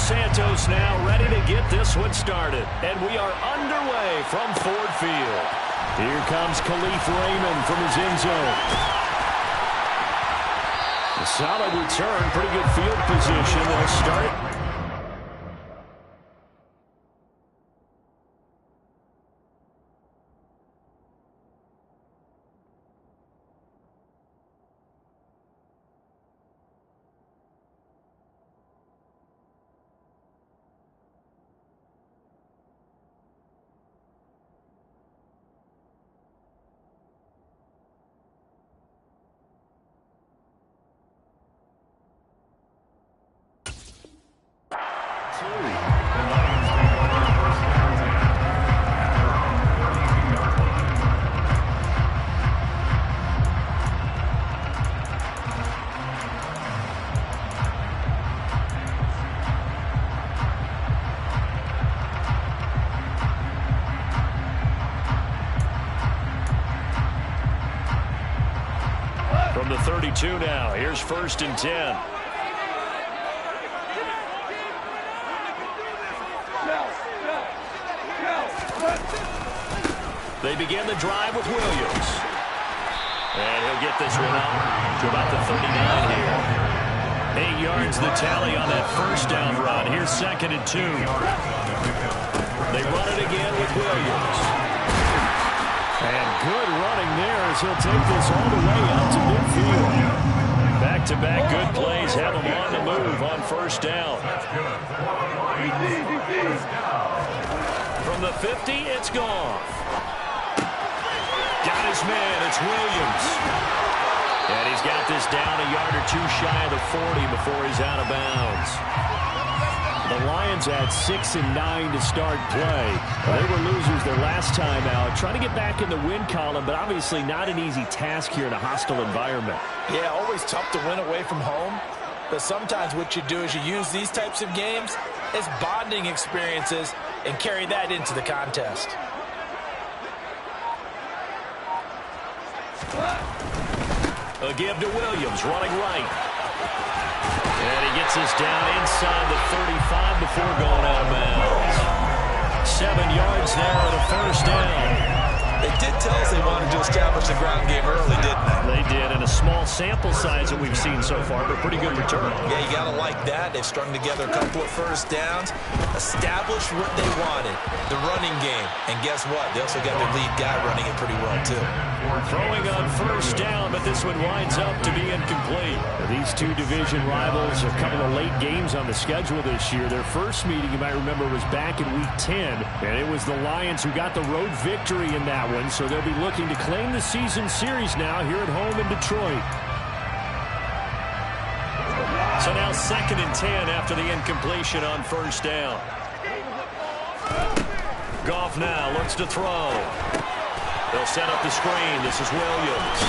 Santos now ready to get this one started. And we are underway from Ford Field. Here comes Khalif Raymond from his end zone. A solid return, pretty good field position. They'll start. From the 32 now, here's 1st and 10. They begin the drive with Williams. And he'll get this one out to about the 39 here. 8 yards the tally on that 1st down run. Here's 2nd and 2. They run it again with Williams. And good running there as he'll take this all the way out to midfield. Back-to-back good plays have him on the move on 1st down. From the 50, it's gone. Got his man, it's Williams. And he's got this down a yard or 2 shy of the 40 before he's out of bounds. The Lions had 6 and 9 to start play. Well, they were losers their last time out. Trying to get back in the win column, but obviously not an easy task here in a hostile environment. Yeah, always tough to win away from home. But sometimes what you do is you use these types of games as bonding experiences and carry that into the contest. A give to Williams, running right. And he gets this down inside the 35 before going out of bounds. 7 yards there on a 1st down. They did tell us they wanted to establish the ground game early, didn't they? They did, and a small sample size that we've seen so far, but pretty good return. Yeah, you got to like that. They've strung together a couple of 1st downs, established what they wanted, the running game. And guess what? They also got their lead guy running it pretty well, too. Throwing on 1st down, but this one winds up to be incomplete. These two division rivals, a couple of late games on the schedule this year. Their first meeting, you might remember, was back in Week 10, and it was the Lions who got the road victory in that one, so they'll be looking to claim the season series now here at home in Detroit. So now 2nd and 10 after the incompletion on 1st down. Goff now looks to throw. They'll set up the screen. This is Williams.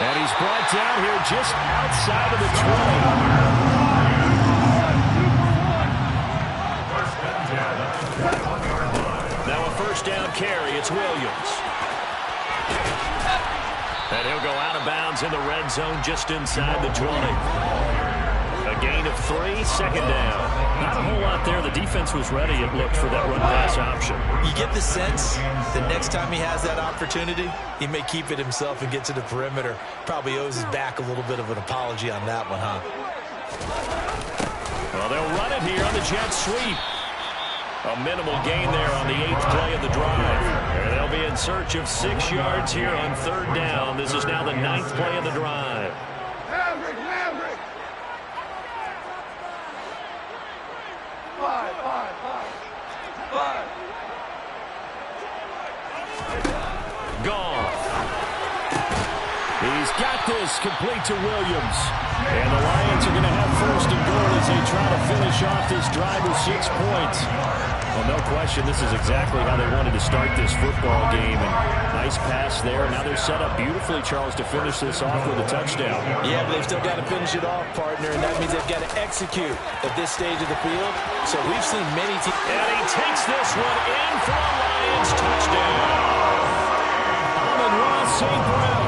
And he's brought down here just outside of the 20. Now a 1st down carry. It's Williams. And he'll go out of bounds in the red zone just inside the 20. A gain of 3, 2nd down. Not a whole lot there. The defense was ready, it looked, for that run-pass option. You get the sense the next time he has that opportunity, he may keep it himself and get to the perimeter. Probably owes his back a little bit of an apology on that one, huh? Well, they'll run it here on the jet sweep. A minimal gain there on the 8th play of the drive. And they'll be in search of 6 yards here on 3rd down. This is now the 9th play of the drive. Goff. He's got this complete to Williams. And the Lions are going to have 1st and goal as they try to finish off this drive with 6 points. Well, no question, this is exactly how they wanted to start this football game. And nice pass there. Now they're set up beautifully, Charles, to finish this off with a touchdown. Yeah, but they've still got to finish it off, partner, and that means they've got to execute at this stage of the field. So we've seen many teams. And he takes this one in for a Lions touchdown. Amon-Ra St. Brown.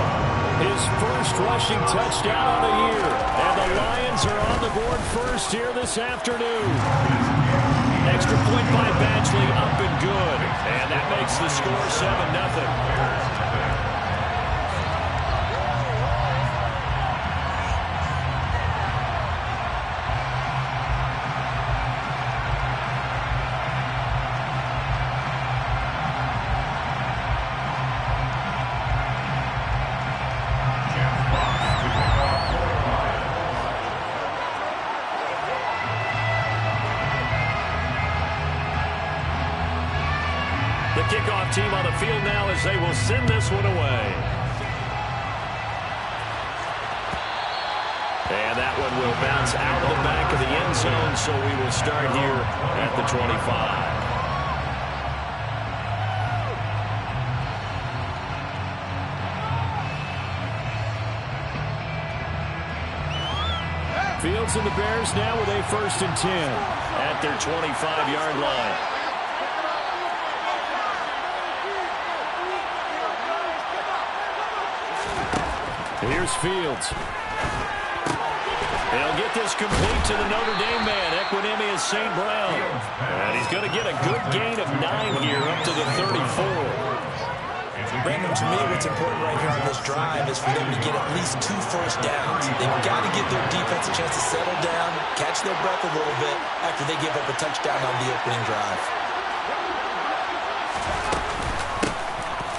His first rushing touchdown of the year. And the Lions are on the board first here this afternoon. Extra point by Badgley, up and good. And that makes the score 7-0. The kickoff team on the field now as they will send this one away. And that one will bounce out of the back of the end zone, so we will start here at the 25. Fields and the Bears now with a 1st and 10 at their 25-yard line. Here's Fields. He'll get this complete to the Notre Dame man, Equinemius St. Brown. And he's going to get a good gain of 9 here up to the 34. Brandon, to me, what's important right here on this drive is for them to get at least 2 first downs. They've got to give their defense a chance to settle down, catch their breath a little bit after they give up a touchdown on the opening drive.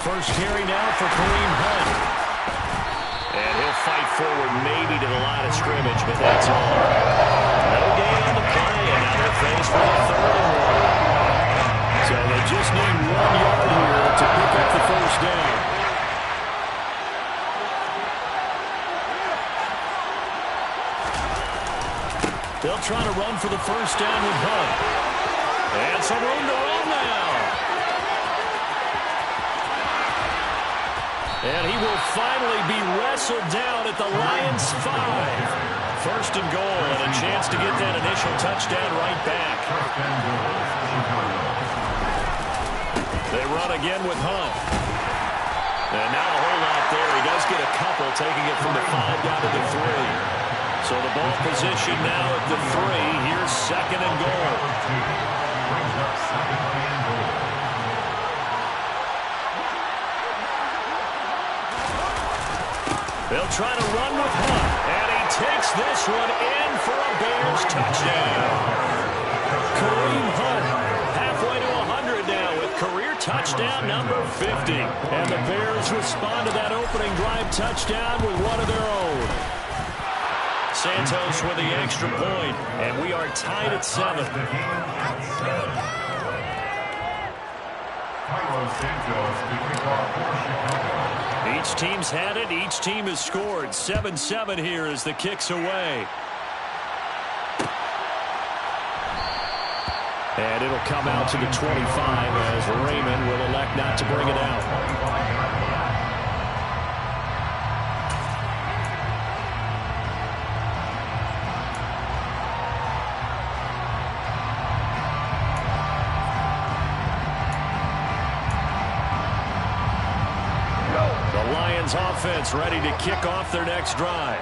First carry now for Kareem Hunt. And he'll fight forward maybe to the line of scrimmage, but that's all. No gain on the play, and now they're faced with a 3rd and 1. So they just need 1 yard here to pick up the first down. They'll try to run for the first down with Hunt. And some room to run now. And he will finally be wrestled down at the Lions' 5. 1st and goal, and a chance to get that initial touchdown right back. They run again with Hunt. And now a whole lot there. He does get a couple, taking it from the 5 down to the 3. So the ball position now at the 3. Here's 2nd and goal. They'll try to run with Hunt, and he takes this one in for a Bears touchdown. Kareem Hunt, halfway to 100 now with career touchdown number 50. And the Bears respond to that opening drive touchdown with one of their own. Santos with the extra point, and we are tied at 7. Each team's had it. Each team has scored. 7-7 here as the kick's away. And it'll come out to the 25 as Raymond will elect not to bring it out. Offense ready to kick off their next drive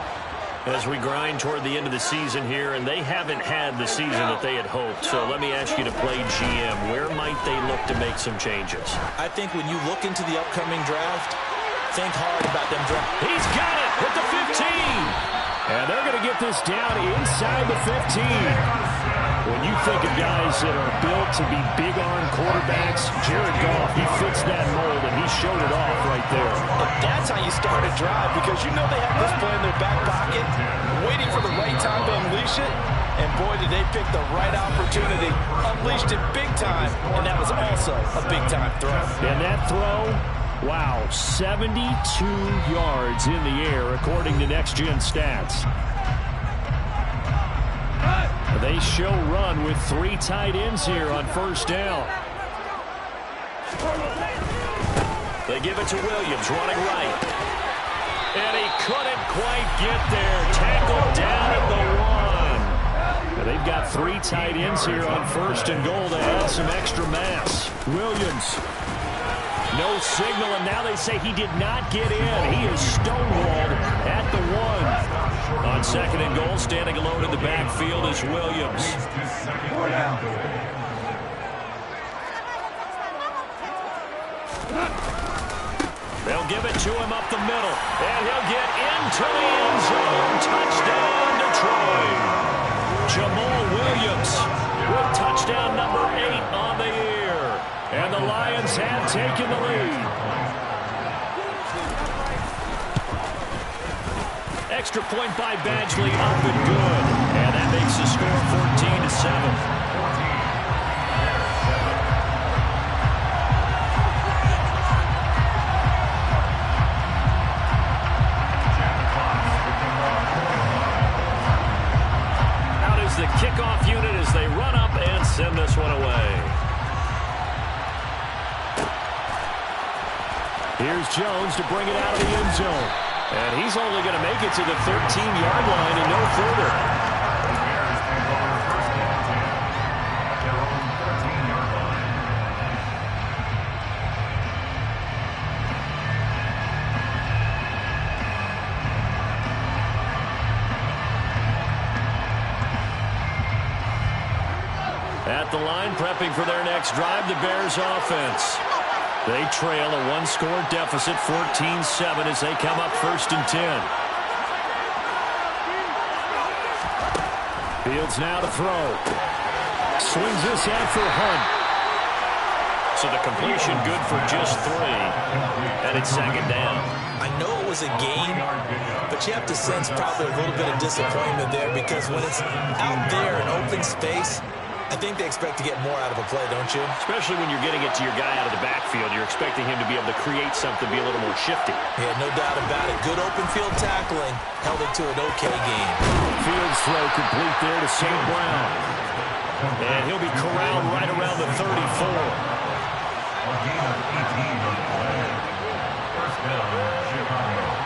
as we grind toward the end of the season here, and they haven't had the season that they had hoped. So let me ask you to play GM. Where might they look to make some changes? I think when you look into the upcoming draft, think hard about them draft. He's got it with the 15. And they're going to get this down inside the 15. When you think of guys that are built to be big-arm quarterbacks, Jared Goff, he fits that mold, and he showed it off right there. And that's how you start a drive, because you know they have this play in their back pocket, waiting for the right time to unleash it. And, boy, did they pick the right opportunity. Unleashed it big time, and that was also a big-time throw. And that throw, wow, 72 yards in the air, according to Next Gen Stats. They show run with 3 tight ends here on first down. They give it to Williams, running right. And he couldn't quite get there. Tackled down at the 1. And they've got 3 tight ends here on first and goal to add some extra mass. Williams No signal, and now they say he did not get in. He is stonewalled at the 1. On 2nd and goal, standing alone in the backfield is Williams. They'll give it to him up the middle, and he'll get into the end zone. Touchdown, Detroit. Jamal Williams with touchdown number 8 on the year. And the Lions have taken the lead. Extra point by Badgley, up and good. And that makes the score 14-7. The kickoff unit as they run up and send this one away. Here's Jones to bring it out of the end zone. And he's only going to make it to the 13-yard line and no further. At the line, prepping for their next drive, the Bears offense. They trail a 1-score deficit, 14-7, as they come up 1st and 10. Fields now to throw. Swings this out for Hunt. So the completion good for just 3. And it's 2nd down. I know it was a gain, but you have to sense probably a little bit of disappointment there because when it's out there in open space, I think they expect to get more out of a play, don't you? Especially when you're getting it to your guy out of the backfield. You're expecting him to be able to create something, be a little more shifty. Yeah, no doubt about it. Good open field tackling. Held it to an okay game. Fields throw complete there to St. Brown. And he'll be corralled right around the 34. A gain of 18 on the play. First down, Chicago.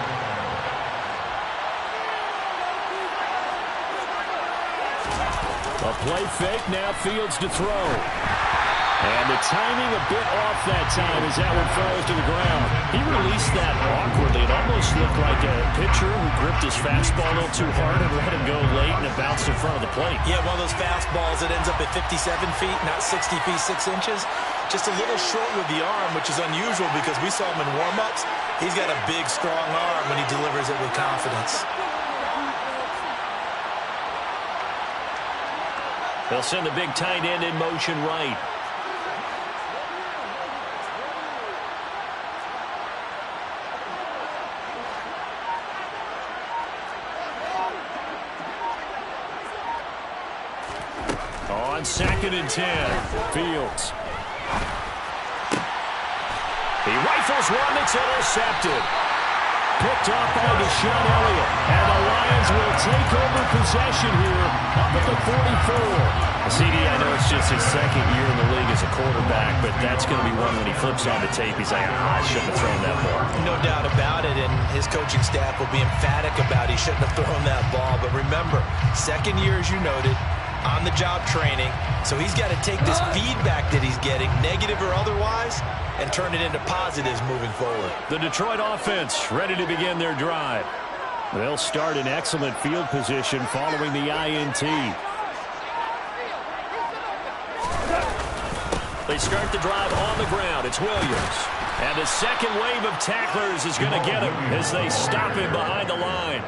A play fake, now Fields to throw. And the timing a bit off that time as that one falls to the ground. He released that awkwardly. It almost looked like a pitcher who gripped his fastball a little too hard and let him go late, and it bounced in front of the plate. Yeah, one of those fastballs that ends up at 57 feet, not 60 feet, 6 inches. Just a little short with the arm, which is unusual because we saw him in warm-ups. He's got a big, strong arm when he delivers it with confidence. They'll send the big tight end in motion right. On 2nd and 10, Fields. He rifles one that's intercepted. Picked off by Deshaun Elliott. And the Lions will take over possession here up at the 44. CD, I know it's just his 2nd year in the league as a quarterback, but that's going to be one when he flips on the tape. He's like, I shouldn't have thrown that ball. No doubt about it, and his coaching staff will be emphatic about he shouldn't have thrown that ball. But remember, 2nd year, as you noted, on-the-job training. So he's got to take this feedback that he's getting, negative or otherwise, and turn it into positives moving forward. The Detroit offense ready to begin their drive. They'll start in excellent field position following the INT. They start the drive on the ground. It's Williams. And the second wave of tacklers is going to get him as they stop him behind the line.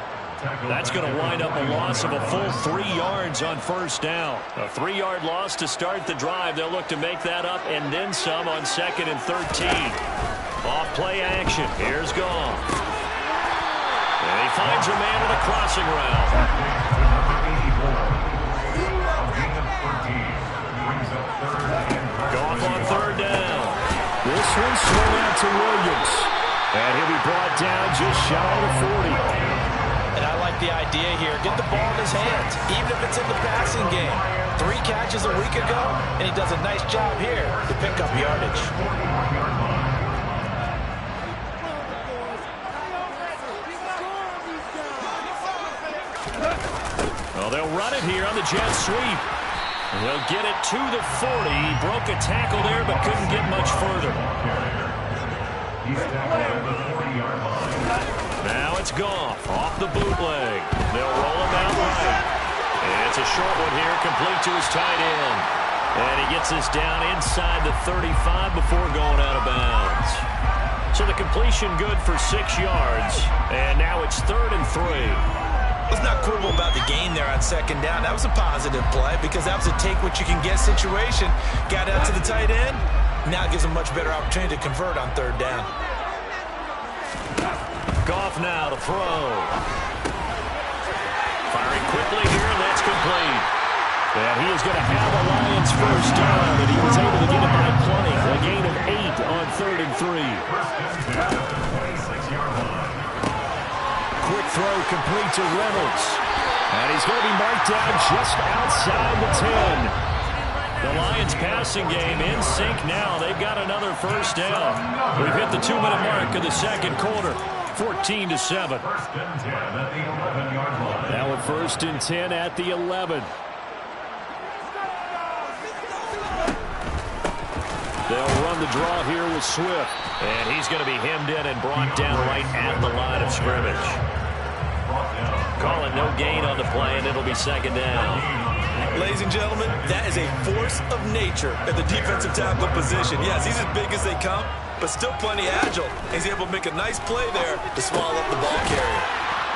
That's going to wind up a loss of a full 3 yards on 1st down. A 3-yard loss to start the drive. They'll look to make that up and then some on 2nd and 13. Off play action. Here's Goff. And he finds a man with a crossing route. Goff on 3rd down. This one's swung out to Williams. And he'll be brought down just shy of 40. And I like the idea here. Get the ball in his hands, even if it's in the passing game. 3 catches a week ago, and he does a nice job here to pick up yardage. Well, they'll run it here on the jet sweep. And they'll get it to the 40. He broke a tackle there, but couldn't get much further. He's tackled at the 40-yard line. Now it's Goff off the bootleg. They'll roll him out right. And it's a short one here, complete to his tight end. And he gets this down inside the 35 before going out of bounds. So the completion good for 6 yards. And now it's 3rd and 3. Let's not quibble about the gain there on 2nd down. That was a positive play because that was a take-what-you-can-get situation. Got out to the tight end. Now it gives them much better opportunity to convert on 3rd down. Goff now to throw. Firing quickly here, and that's complete. And he is going to have a Lions first down, and he was able to get it by plenty. A gain of 8 on 3rd and 3. 26-yard line. Quick throw complete to Reynolds. And he's going to be marked down just outside the 10. The Lions passing game in sync now. They've got another first down. We've hit the 2-minute mark of the 2nd quarter. 14-7. 1st and 10 at the 11-yard line. Now a 1st and 10 at the 11. They'll run the draw here with Swift. And he's going to be hemmed in and brought down right at the line of scrimmage. Calling no gain on the play, and it'll be 2nd down. Ladies and gentlemen, that is a force of nature at the defensive tackle position. Yes, he's as big as they come, but still plenty agile. He's able to make a nice play there to swallow up the ball carrier.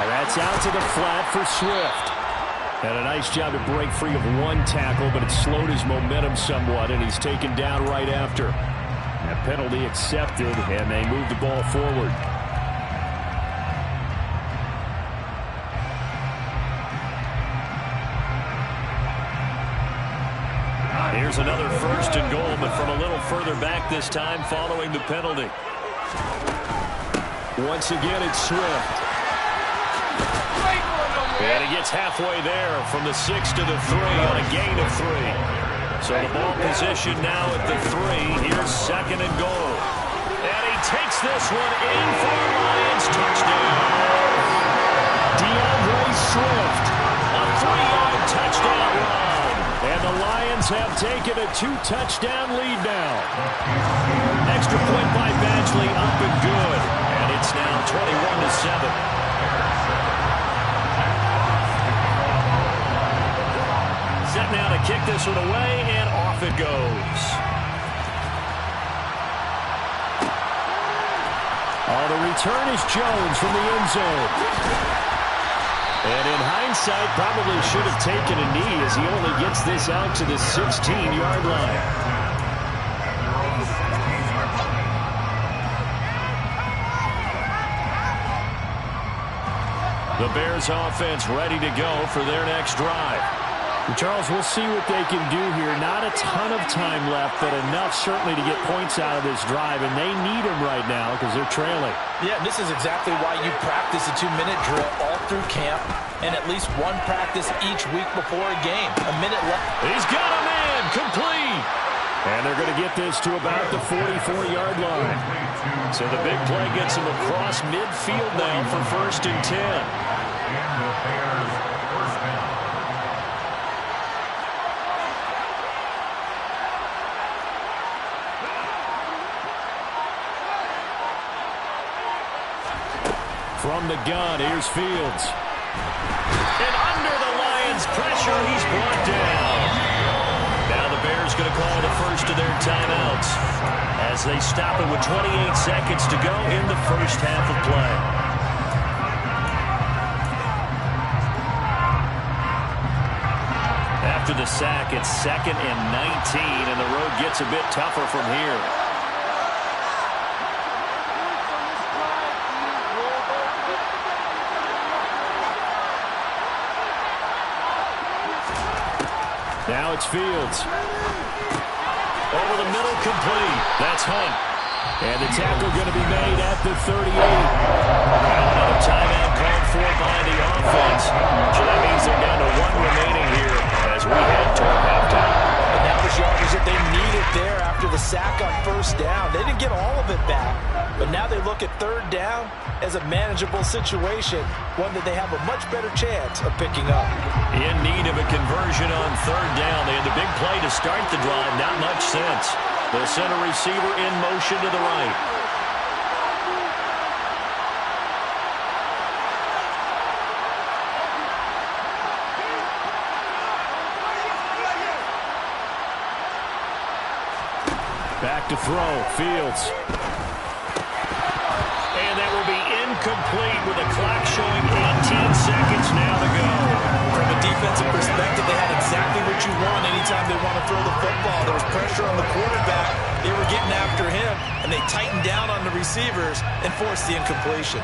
And that's out to the flat for Swift. And a nice job to break free of 1 tackle, but it slowed his momentum somewhat, and he's taken down right after. A penalty accepted, and they move the ball forward. Here's another 1st and goal, but from a little further back this time following the penalty. Once again, it's Swift. And he gets halfway there from the 6 to the 3 on a gain of 3. So the ball position now at the 3. Here's 2nd and goal. And he takes this one in for a Lions touchdown. DeAndre Swift, a 3-yard touchdown run. And the Lions have taken a 2-touchdown lead now. Extra point by Badgley up and good. And it's now 21-7. Set now to kick this one away, and off it goes. Oh, the return is Jones from the end zone. And in hindsight, probably should have taken a knee as he only gets this out to the 16-yard line. The Bears offense ready to go for their next drive. Charles, we'll see what they can do here. Not a ton of time left, but enough certainly to get points out of this drive, and they need them right now because they're trailing. Yeah, this is exactly why you practice a 2-minute drill all through camp and at least 1 practice each week before a game. A minute left. He's got a man, complete. And they're going to get this to about the 44-yard line. So the big play gets him across midfield now for 1st and 10. And the Bears first down. From the gun, here's Fields. And under the Lions' pressure, he's brought down. Now the Bears going to call the first of their timeouts as they stop it with 28 seconds to go in the first half of play. After the sack, it's 2nd and 19, and the road gets a bit tougher from here. Now it's Fields. Over the middle, complete. That's Hunt. And the tackle going to be made at the 38. Now another timeout called for by the offense. So that means they're down to 1 remaining here as we head toward halftime. And that was yardage that they needed there after the sack on 1st down. They didn't get all of it back, but now they look at 3rd down as a manageable situation, one that they have a much better chance of picking up. In need of a conversion on 3rd down. They had the big play to start the drive, not much sense. The center receiver in motion to the right. Back to throw, Fields. And that will be incomplete with the clock showing 18 seconds now to go. From a defensive perspective, they had exactly what you want anytime they want to throw the football. There was pressure on the quarterback. They were getting after him, and they tightened down on the receivers and forced the incompletion.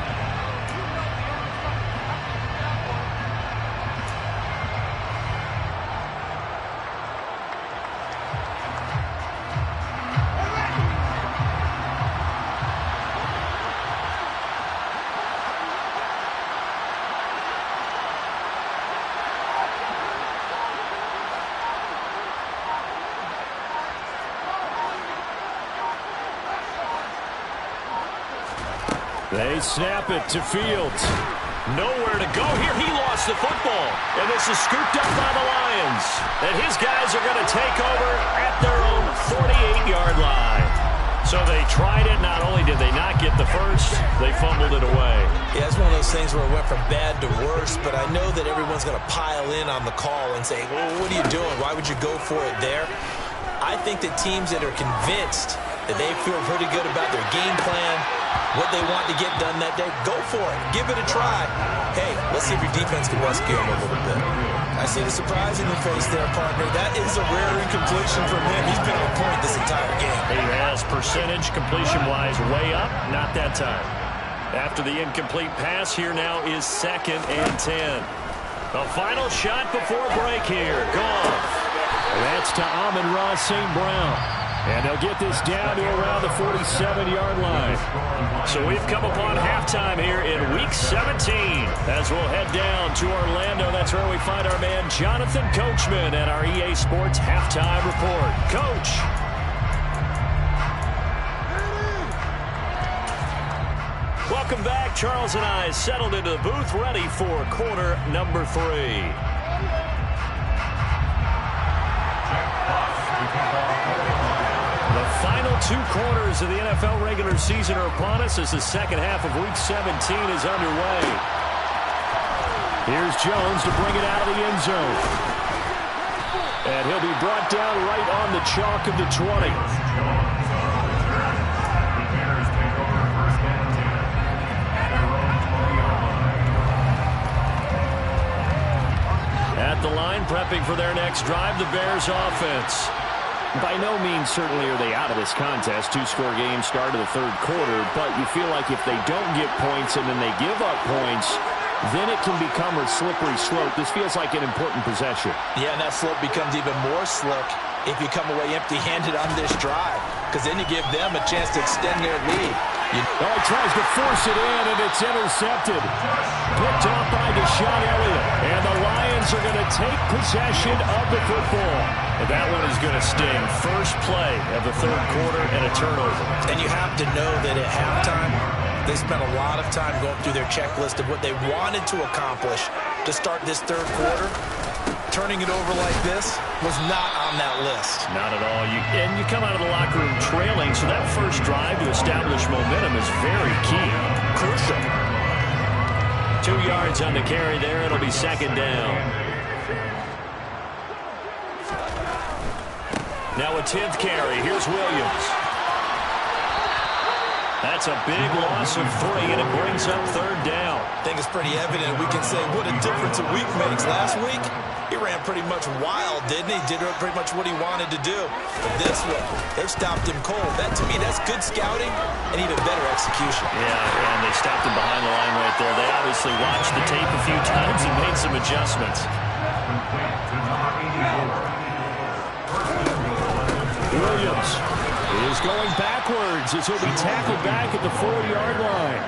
They snap it to Fields. Nowhere to go here. He lost the football. And this is scooped up by the Lions. And his guys are going to take over at their own 48-yard line. So they tried it. Not only did they not get the first, they fumbled it away. Yeah, it's one of those things where it went from bad to worse, but I know that everyone's going to pile in on the call and say, well, what are you doing? Why would you go for it there? I think that teams that are convinced that they feel pretty good about their game plan, what they want to get done that day, go for it. Give it a try. Hey, let's see if your defense can rescue them a little bit. I see the surprise in your face there, partner. That is a rare incompletion from him. He's been on point this entire game. He has percentage completion-wise way up. Not that time. After the incomplete pass, here now is 2nd and 10. The final shot before break here. Goff. That's to Amon-Ra St. Brown. And they'll get this down to around the 47-yard line. So we've come upon halftime here in Week 17. As we'll head down to Orlando, that's where we find our man Jonathan Coachman at our EA Sports Halftime Report. Coach. Welcome back. Charles and I settled into the booth, ready for quarter number 3. The final 2 quarters of the NFL regular season are upon us as the second half of Week 17 is underway. Here's Jones to bring it out of the end zone. And he'll be brought down right on the chalk of the 20. At the line, prepping for their next drive, the Bears offense. By no means certainly are they out of this contest. 2-score game, start of the 3rd quarter, but you feel like if they don't get points and then they give up points, then it can become a slippery slope. This feels like an important possession. Yeah, and that slope becomes even more slick if you come away empty-handed on this drive, because then you give them a chance to extend their lead. He tries to force it in, and it's intercepted. Picked off by Deshaun Elliott. And the Lions are going to take possession of the football. And that one is going to sting. First play of the 3rd quarter and a turnover. And you have to know that at halftime, they spent a lot of time going through their checklist of what they wanted to accomplish to start this 3rd quarter. Turning it over like this was not on that list. Not at all. And you come out of the locker room trailing, so that first drive to establish momentum is very key. Crucial. 2 yards on the carry there. It'll be 2nd down. Now a 10th carry. Here's Williams. That's a big loss of 3, and it brings up 3rd down. I think it's pretty evident. We can say what a difference a week makes. Last week, he ran pretty much wild, didn't he? Did pretty much what he wanted to do. But this one, they've stopped him cold. That, to me, that's good scouting and even better execution. Yeah, and they stopped him behind the line right there. They obviously watched the tape a few times and made some adjustments. Williams is going backwards as he'll be tackled back at the 4-yard line.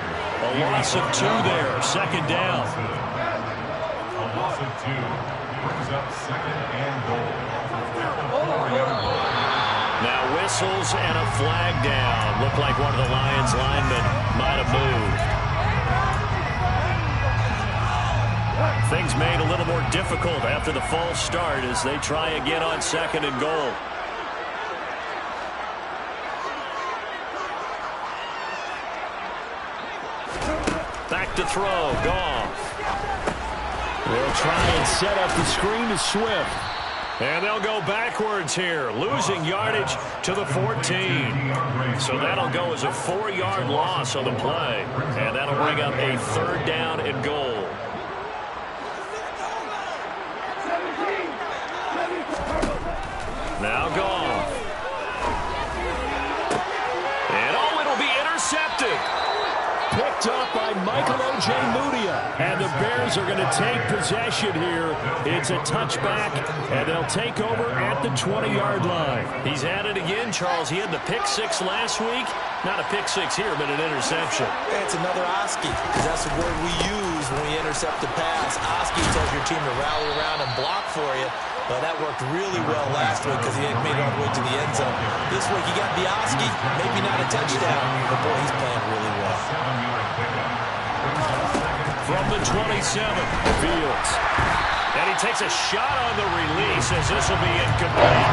A loss of 2 there, 2nd down. A loss of 2 brings up 2nd and goal. Now whistles and a flag down. Looked like one of the Lions linemen might have moved. Things made a little more difficult after the false start as they try again on 2nd and goal. Back to throw, Goff. They'll try and set up the screen to Swift. And they'll go backwards here, losing yardage to the 14. So that'll go as a 4-yard loss on the play. And that'll bring up a 3rd down and goal. Now Goff. And it'll be intercepted. Picked up by Michael Ojemudia. And the Bears are going to take possession here. It's a touchback, and they'll take over at the 20-yard line. He's at it again, Charles. He had the pick 6 last week. Not a pick 6 here, but an interception. It's another Oski, because that's the word we use when we intercept the pass. Oski tells your team to rally around and block for you. But that worked really well last week because he had made it all the way to the end zone. This week he got the Oski, maybe not a touchdown, but boy, he's playing really well. From the 27, Fields. And he takes a shot on the release as this will be incomplete.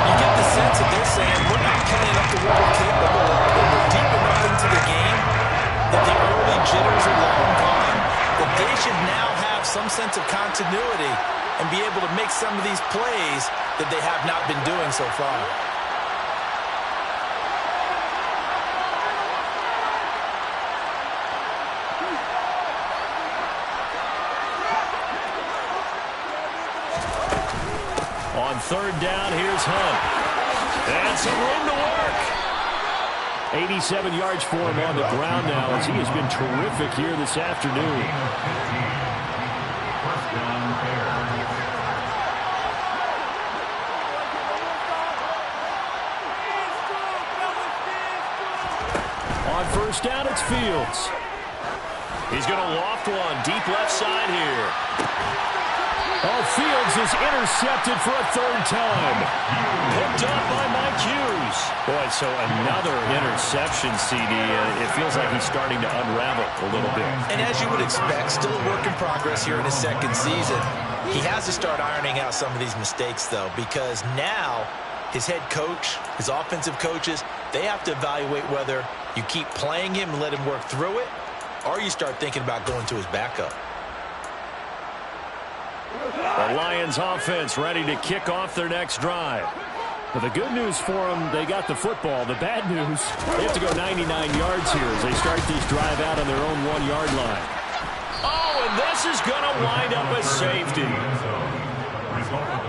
You get the sense that they're saying, we're not playing up to what we're capable of. We're deep enough into the game that the early jitters are long gone, that they should now have some sense of continuity and be able to make some of these plays that they have not been doing so far. On 3rd down, here's Hunt. And some room to work. 87 yards for him on the ground now as he has been terrific here this afternoon. On 1st down, it's Fields. He's going to loft one deep left side here. Oh, Fields is intercepted for a 3rd time. Picked up by Mike Hughes. Boy, so another interception, CD. It feels like he's starting to unravel a little bit. And as you would expect, still a work in progress here in his 2nd season. He has to start ironing out some of these mistakes, though, because now his head coach, his offensive coaches, they have to evaluate whether you keep playing him and let him work through it, or you start thinking about going to his backup. The Lions offense ready to kick off their next drive. Well, the good news for them, they got the football. The bad news, they have to go 99 yards here as they start this drive out on their own 1-yard line. Oh, and this is going to wind up a safety.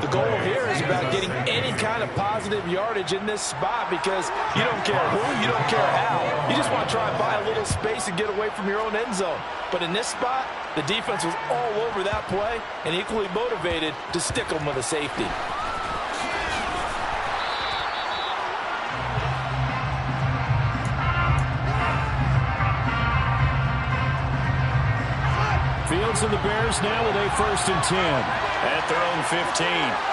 The goal here is about getting any kind of positive yardage in this spot because you don't care who, you don't care how. You just want to try and buy a little space and get away from your own end zone. But in this spot, the defense was all over that play and equally motivated to stick them with a safety. Fields and the Bears now with a 1st and 10 at their own 15.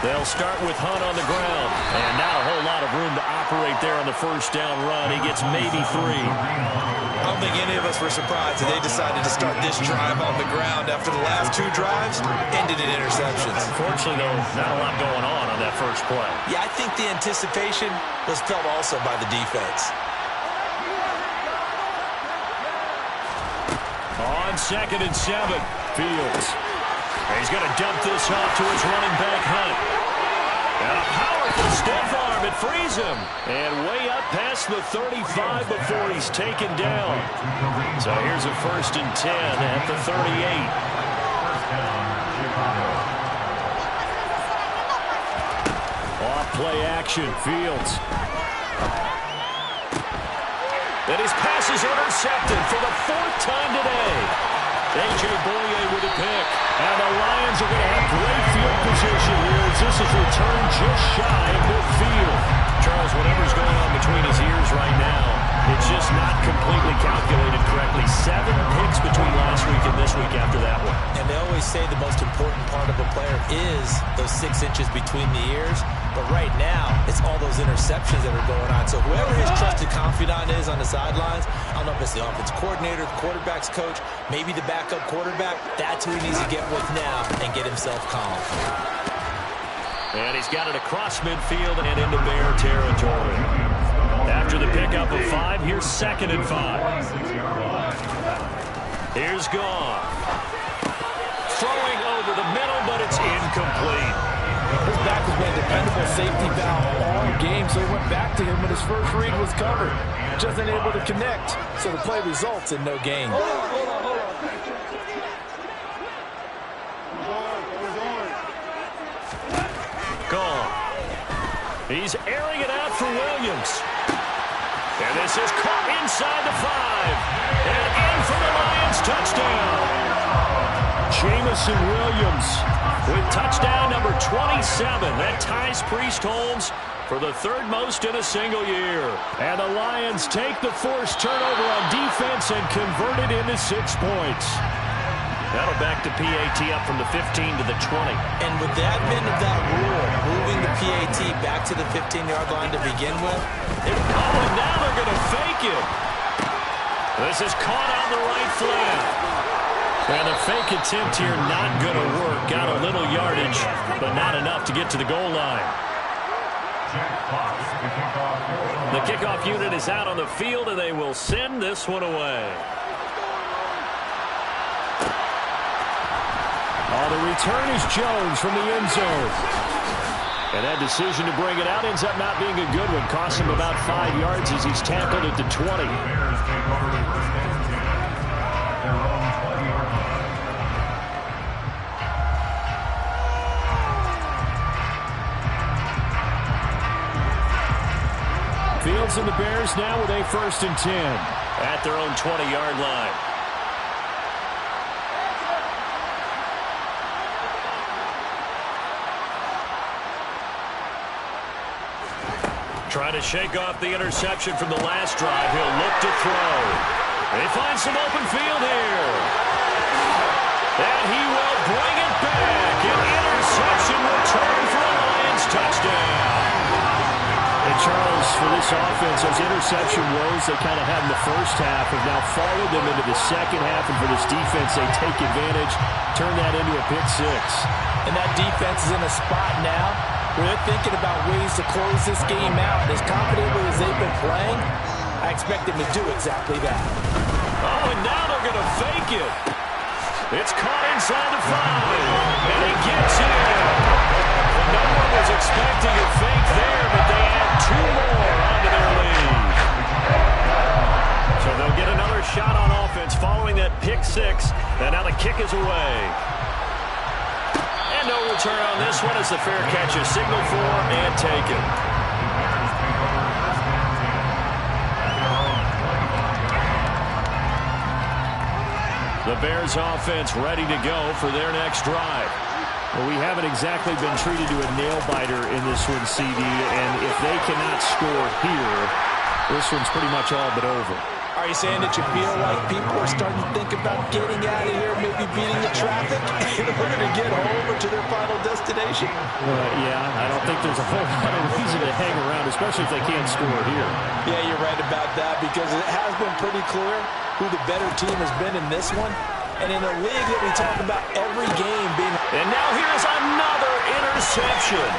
They'll start with Hunt on the ground. And not a whole lot of room to operate there on the 1st down run. He gets maybe 3. I don't think any of us were surprised that they decided to start this drive on the ground after the last 2 drives ended in interceptions. Unfortunately, though, not a lot going on that first play. Yeah, I think the anticipation was felt also by the defense. On 2nd and 7, Fields. And he's going to dump this off to his running back, Hunt. And a powerful stiff arm. It frees him. And way up past the 35 before he's taken down. So here's a 1st and 10 at the 38. Off play action, Fields. And his pass is intercepted for the 4th time today. A.J. Boye with a pick. And the Lions are going to have great field position here as this is returned just shy of midfield. Charles, whatever's going on between his ears right now, it's just not completely calculated correctly. 7 picks between last week and this week after that one. And they always say the most important part of a player is those 6 inches between the ears. But right now, it's all those interceptions that are going on. So whoever his trusted confidant is on the sidelines, I don't know if it's the offense coordinator, the quarterback's coach, maybe the backup quarterback, that's who he needs to get with now and get himself calm. And he's got it across midfield and into Bear territory. After the pickup of 5, here's 2nd and 5. Here's Goff. Throwing over the middle, but it's incomplete. His back has been a dependable safety valve all game, so he went back to him when his first read was covered. Just unable to connect, so the play results in no gain. Gone. He's airing it out for Williams. And this is caught inside the 5. And in for the Lions touchdown. Jamison Williams with touchdown number 27. That ties Priest Holmes for the third most in a single year. And the Lions take the forced turnover on defense and convert it into 6 points. That'll back the PAT up from the 15 to the 20. And with the advent of that rule, moving the PAT back to the 15-yard line to begin with. And now they're going to fake it. This is caught on the right flat. And the fake attempt here not going to work. Got a little yardage, but not enough to get to the goal line. The kickoff unit is out on the field, and they will send this one away. Oh, the return is Jones from the end zone. And that decision to bring it out ends up not being a good one. Costs him about 5 yards as he's tackled at the 20. Fields and the Bears now with a 1st and 10 at their own 20-yard line. Trying to shake off the interception from the last drive. He'll look to throw. They find some open field here. And he will bring it back. An interception return for a Lions touchdown. And Charles, for this offense, those interception woes they kind of had in the first half have now followed them into the second half. And for this defense, they take advantage, turn that into a pick 6. And that defense is in a spot now where they're thinking about ways to close this game out. As confidently as they've been playing, I expect them to do exactly that. Oh, and now they're going to fake it. It's caught inside the 5. And he gets it. No one was expecting a fake there, but they add 2 more onto their lead. So they'll get another shot on offense following that pick 6. And now the kick is away. No return on this one as the fair catch is signaled for and taken. The Bears offense ready to go for their next drive. Well, we haven't exactly been treated to a nail-biter in this one, CD, and if they cannot score here, this one's pretty much all but over. Are you saying that you feel like people are starting to think about getting out of here, maybe beating the traffic in order to get home or to their final destination? Yeah, I don't think there's a whole lot of reason to hang around, especially if they can't score here. Yeah, you're right about that because it has been pretty clear who the better team has been in this one. And in a league that we talk about every game being... And now here's another interception.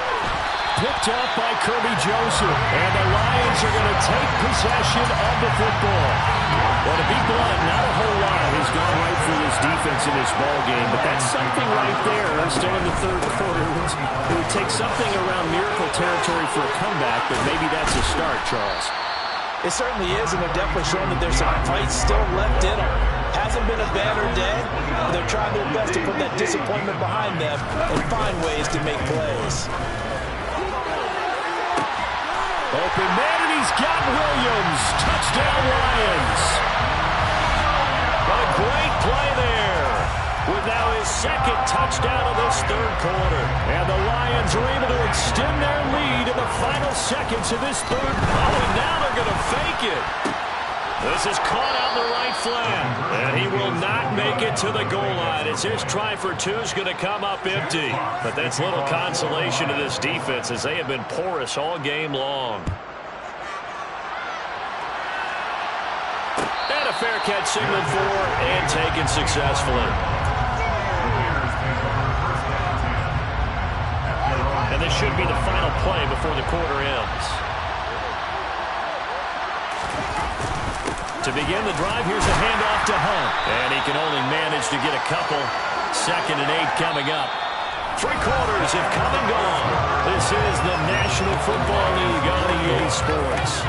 Picked up by Kirby Joseph. And the Lions are going to take possession of the football. Well, to be blunt, not a whole lot has gone right for this defense in this ball game, but that's something right there. Still in the third quarter. It would take something around miracle territory for a comeback, but maybe that's a start, Charles. It certainly is, and they're definitely showing that there's some fight still left in them. Hasn't been a banner day. They're trying their best to put that disappointment behind them and find ways to make plays. Open man, and he's got Williams. Touchdown, Lions. What a great play there. With now his 2nd touchdown of this third quarter. And the Lions are able to extend their lead in the final seconds of this third. Oh, and now they're going to fake it. This is caught out in the right flat. And he will not make it to the goal line as his try for 2 is going to come up empty. But that's little consolation to this defense as they have been porous all game long. And a fair catch signaled for and taken successfully. And this should be the final play before the quarter ends. To begin the drive, here's a handoff to Hunt. And he can only manage to get a couple. 2nd and 8 coming up. 3 quarters have come and gone. This is the National Football League on EA Sports.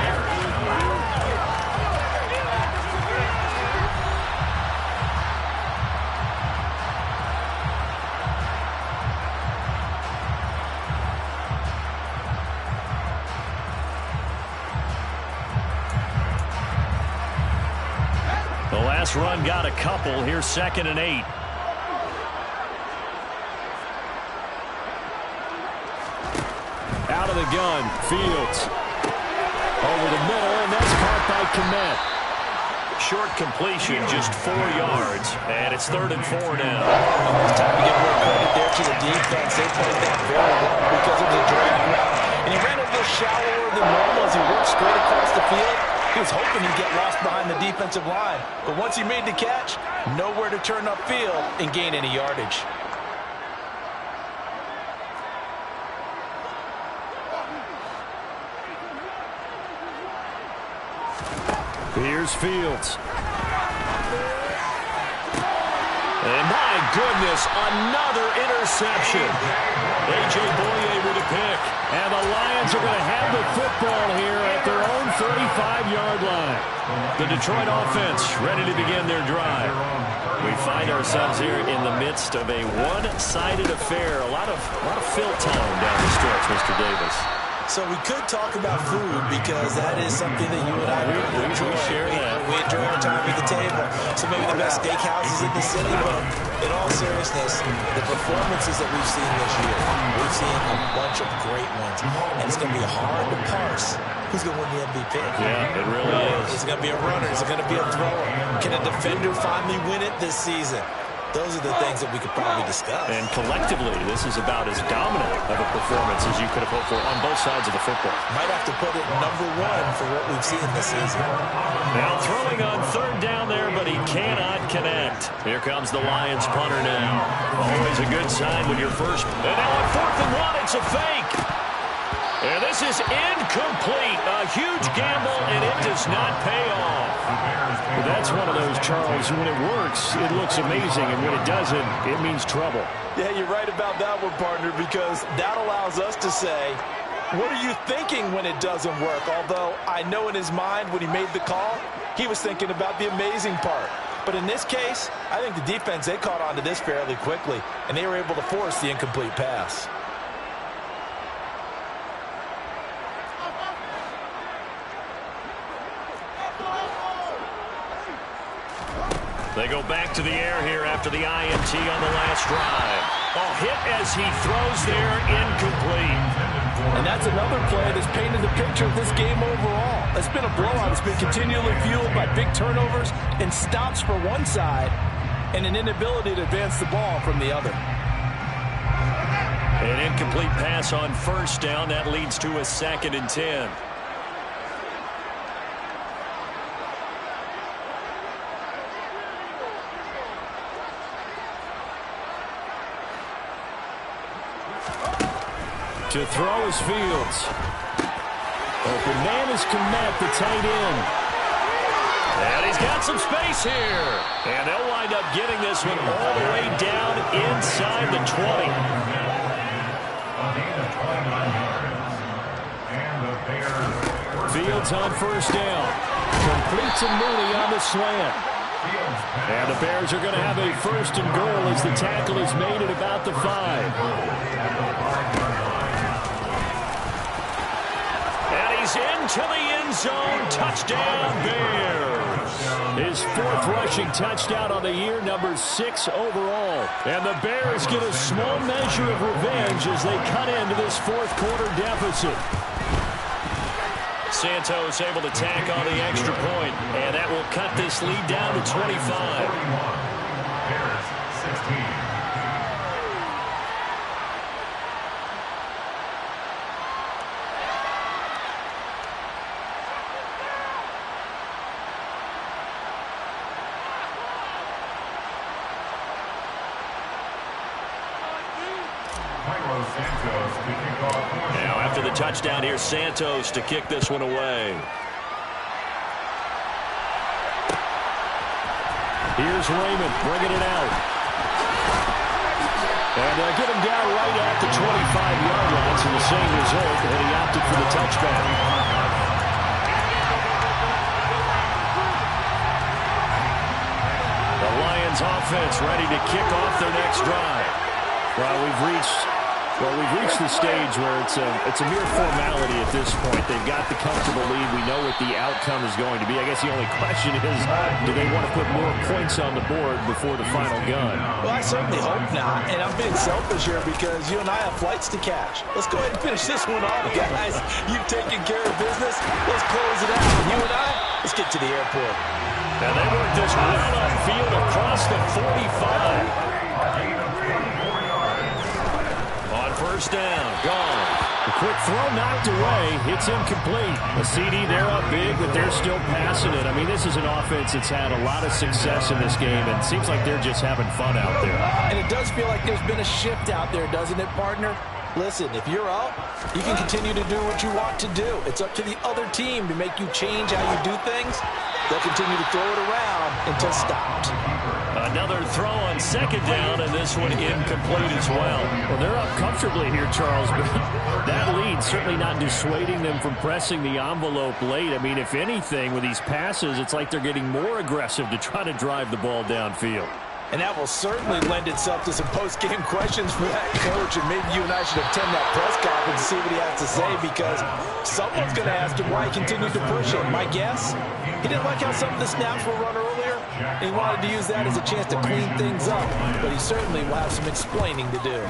The last run got a couple. Here's 2nd and 8. Out of the gun, Fields. Over the middle, and that's caught by Kmet. Short completion, just 4 yards, and it's 3rd and 4 now. It's time to give more credit there to the defense. They played that very well because it was a drag route. And he ran a little shallower than normal as he worked straight across the field. He was hoping he'd get lost behind the defensive line. But once he made the catch, nowhere to turn upfield and gain any yardage. Here's Fields. And my goodness, another interception. A.J. Boye with a pick. And the Lions are going to have the football here at their own 35-yard line. The Detroit offense ready to begin their drive. We find ourselves here in the midst of a one-sided affair. A lot of fill time down the stretch, Mr. Davis. So we could talk about food because that is something that you and I really enjoy. We enjoy our time at the table. So maybe the best steakhouses in the city, but in all seriousness, the performances that we've seen this year, we've seen a bunch of great ones. And it's going to be hard to parse who's going to win the MVP. Yeah, it really is. Is it going to be a runner? Is it going to be a thrower? Can a defender finally win it this season? Those are the things that we could probably discuss. And collectively, this is about as dominant of a performance as you could have hoped for on both sides of the football. Might have to put it number 1 for what we've seen this season. Now throwing on 3rd down there, but he cannot connect. Here comes the Lions punter now. Always a good sign when you're first. And now on 4th and 1, it's a fake. And this is incomplete. A huge gamble, and it does not pay off. Well, that's one of those, Charles, when it works, it looks amazing, and when it doesn't, it means trouble. Yeah, you're right about that one, partner, because that allows us to say, what are you thinking when it doesn't work? Although I know in his mind when he made the call, he was thinking about the amazing part. But in this case, I think the defense, they caught on to this fairly quickly, and they were able to force the incomplete pass. They go back to the air here after the INT on the last drive. Oh, hit as he throws there, incomplete. And that's another play that's painted the picture of this game overall. It's been a blowout. It's been continually fueled by big turnovers and stops for one side and an inability to advance the ball from the other. An incomplete pass on 1st down. That leads to a 2nd and 10. To throw is Fields. Open man is Kmet, the tight end. And he's got some space here. And they'll wind up getting this one all the way down inside the 20. Fields on 1st down. Complete to Mooney on the slant. And the Bears are going to have a 1st and goal as the tackle is made at about the 5. Into the end zone. Touchdown, Bears. His 4th rushing touchdown on the year, number 6 overall. And the Bears get a small measure of revenge as they cut into this 4th quarter deficit. Santos able to tack on the extra point, and that will cut this lead down to 25. Bears 16. Now after the touchdown, here's Santos to kick this one away. Here's Raymond bringing it out. And get him down right at the 25-yard line, so the same result, and he opted for the touchback. The Lions offense ready to kick off their next drive. Well, we've reached the stage where it's a mere formality at this point. They've got the comfortable lead. We know what the outcome is going to be. I guess the only question is, do they want to put more points on the board before the final gun? Well, I certainly hope not. And I'm being selfish here because you and I have flights to catch. Let's go ahead and finish this one off, guys. You've taken care of business. Let's close it out. You and I, let's get to the airport. Now they work this right on field across the 45. First down, gone. The quick throw knocked away. It's incomplete. A CD, they're up big, but they're still passing it. I mean, this is an offense that's had a lot of success in this game, and it seems like they're just having fun out there. And it does feel like there's been a shift out there, doesn't it, partner? Listen, if you're up, you can continue to do what you want to do. It's up to the other team to make you change how you do things. They'll continue to throw it around until stopped. Another throw on second down, and this one incomplete as well. Well, they're up comfortably here, Charles, but that lead certainly not dissuading them from pressing the envelope late. I mean, if anything, with these passes, it's like they're getting more aggressive to try to drive the ball downfield. And that will certainly lend itself to some post-game questions for that coach, and maybe you and I should attend that press conference and see what he has to say, because someone's going to ask him why he continued to push it. My guess, he didn't like how some of the snaps were run earlier, and he wanted to use that as a chance to clean things up, but he certainly will have some explaining to do.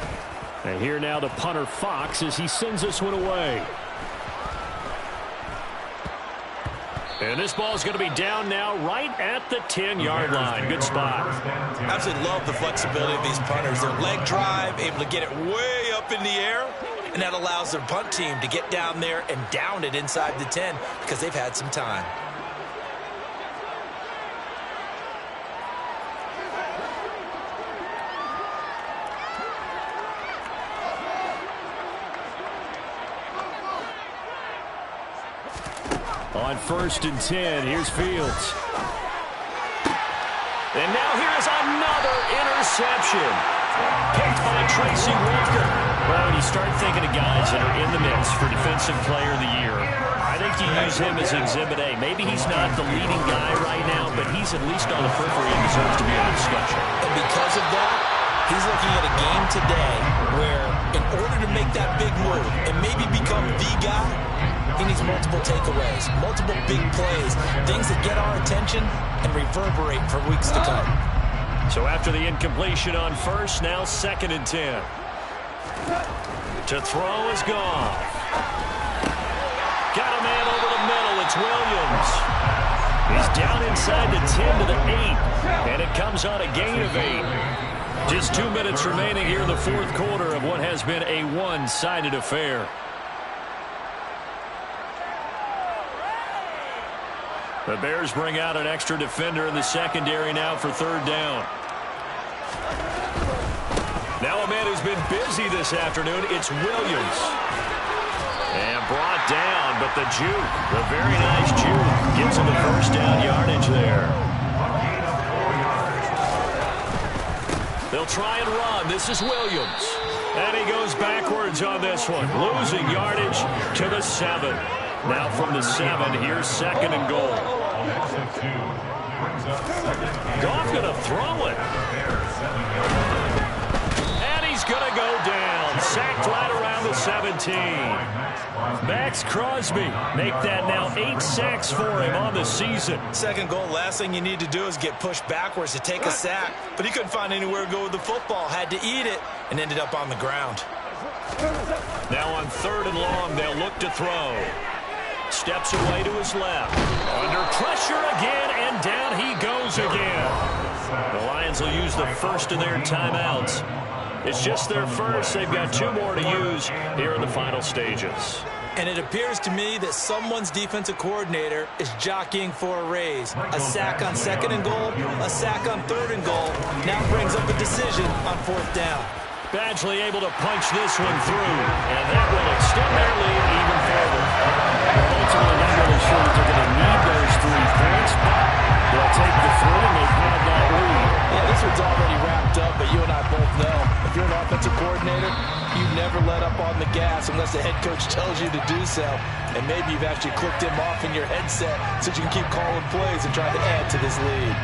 And here now the punter Fox as he sends this one away. And this ball is going to be down now right at the 10-yard line. Good spot. Absolutely love the flexibility of these punters. Their leg drive, able to get it way up in the air, and that allows their punt team to get down there and down it inside the 10 because they've had some time. On 1st and 10, here's Fields. And now here's another interception. Picked by Tracy Walker. Well, when you start thinking of guys that are in the mix for Defensive Player of the Year, I think you use him as Exhibit A. Maybe he's not the leading guy right now, but he's at least on the periphery and deserves to be in the discussion. And because of that, he's looking at a game today where in order to make that big move and maybe become the guy, he needs multiple takeaways, multiple big plays, things that get our attention and reverberate for weeks to come. So after the incompletion on 1st, now 2nd and 10. To throw is gone. Got a man over the middle. It's Williams. He's down inside the 10 to the 8. And it comes on a gain of 8. Just 2 minutes remaining here in the 4th quarter of what has been a one-sided affair. The Bears bring out an extra defender in the secondary now for 3rd down. Now a man who's been busy this afternoon, it's Williams. And brought down, but the juke, the very nice juke, gives him the 1st down yardage there. They'll try and run. This is Williams. And he goes backwards on this one, losing yardage to the 7. Now from the 7, here's 2nd and goal. Goff going to throw it. And he's going to go down. Sacked right around the 17. Max Crosby make that now 8 sacks for him on the season. 2nd goal, last thing you need to do is get pushed backwards to take a sack. But he couldn't find anywhere to go with the football. Had to eat it and ended up on the ground. Now on 3rd and long, they'll look to throw. Steps away to his left. Under pressure again, and down he goes again. The Lions will use the 1st of their timeouts. It's just their 1st. They've got 2 more to use here in the final stages. And it appears to me that someone's defensive coordinator is jockeying for a raise. A sack on 2nd and goal, a sack on 3rd and goal. Now brings up a decision on 4th down. Badgley able to punch this one through, and that will extend their lead even further. Ultimately, not really sure that they're going to need those 3 points, but they'll take the 3, and they've had that lead unless the head coach tells you to do so. And maybe you've actually clicked him off in your headset so you can keep calling plays and trying to add to this lead.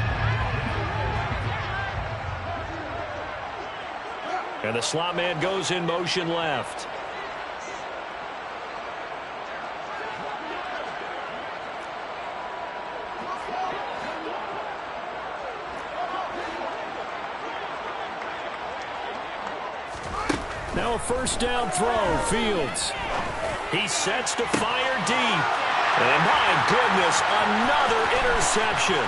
And the slot man goes in motion left. Now a first down throw, Fields. He sets to fire deep. And my goodness, another interception.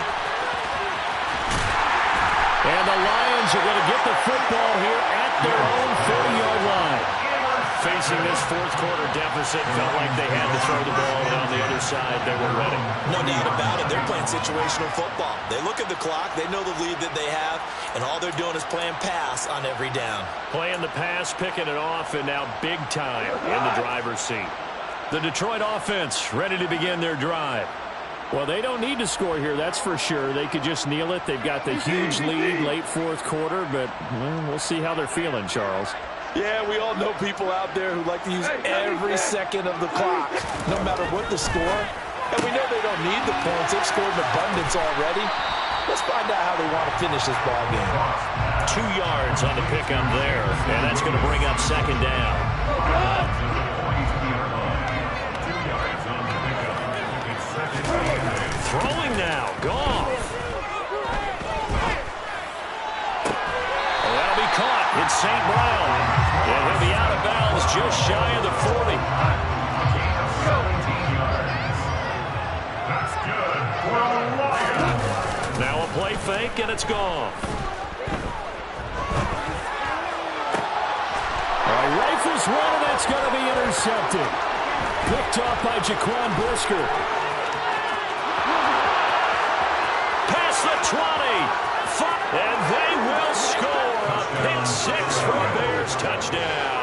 And the Lions are going to get the football here at their own 40-yard line. Facing this fourth quarter deficit, felt like they had to throw the ball, and on the other side, they were ready. No need about it. They're playing situational football. They look at the clock, they know the lead that they have, and all they're doing is playing pass on every down. Playing the pass, picking it off, and now big time in the driver's seat. The Detroit offense ready to begin their drive. Well, they don't need to score here, that's for sure. They could just kneel it. They've got the huge lead late fourth quarter, but we'll see how they're feeling, Charles. Yeah, we all know people out there who like to use every second of the clock, no matter what the score. And we know they don't need the points. They've scored in abundance already. Let's find out how they want to finish this ball game. 2 yards on the pick-up there, and that's going to bring up second down. Throwing now, Goff. That'll be caught. It's St. Brown. And he'll be out of bounds just shy of the 40. 17 yards. That's good for the Lions. Now a play fake, and it's gone. Rifles one, and that's going to be intercepted. Picked off by Jaquan Brisker. Past the 20. And they will score a pick six for a Bears touchdown.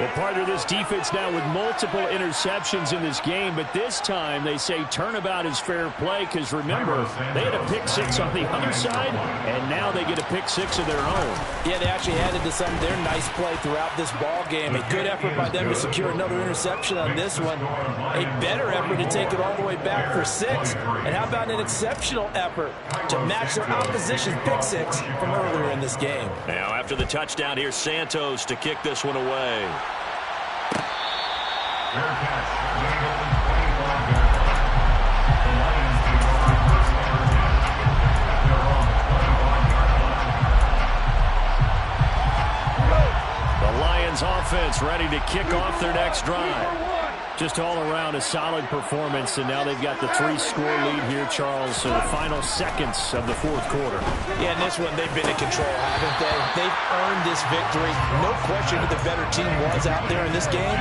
Well, part of this defense now with multiple interceptions in this game, but this time they say turnabout is fair play because, remember, they had a pick six on the other side, and now they get a pick six of their own. Yeah, they actually added to some of their nice play throughout this ball game. A good effort by them to secure another interception on this one. A better effort to take it all the way back for 6. And how about an exceptional effort to match their opposition's pick six from earlier in this game. Now, after the touchdown, here's Santos to kick this one away. Fair catch. Getting open 25 yards. The Lions take over first down and 10 at their own 25-yard line. The Lions offense ready to kick off their next drive. Just all around a solid performance, and now they've got the 3-score lead here, Charles, so the final seconds of the fourth quarter. Yeah, in this one, they've been in control, haven't they? They've earned this victory. No question who the better team was out there in this game.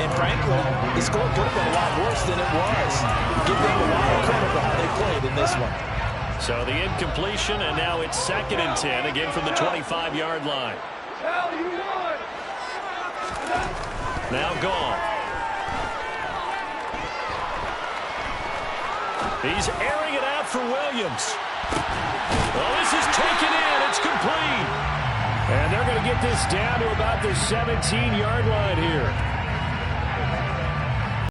And frankly, the score could have been a lot worse than it was. Give them a lot of credit for how they played in this one. So the incompletion, and now it's 2nd and 10, again from the 25-yard line. Now gone. He's airing it out for Williams. Well, this is taken in. It's complete. And they're going to get this down to about the 17-yard line here.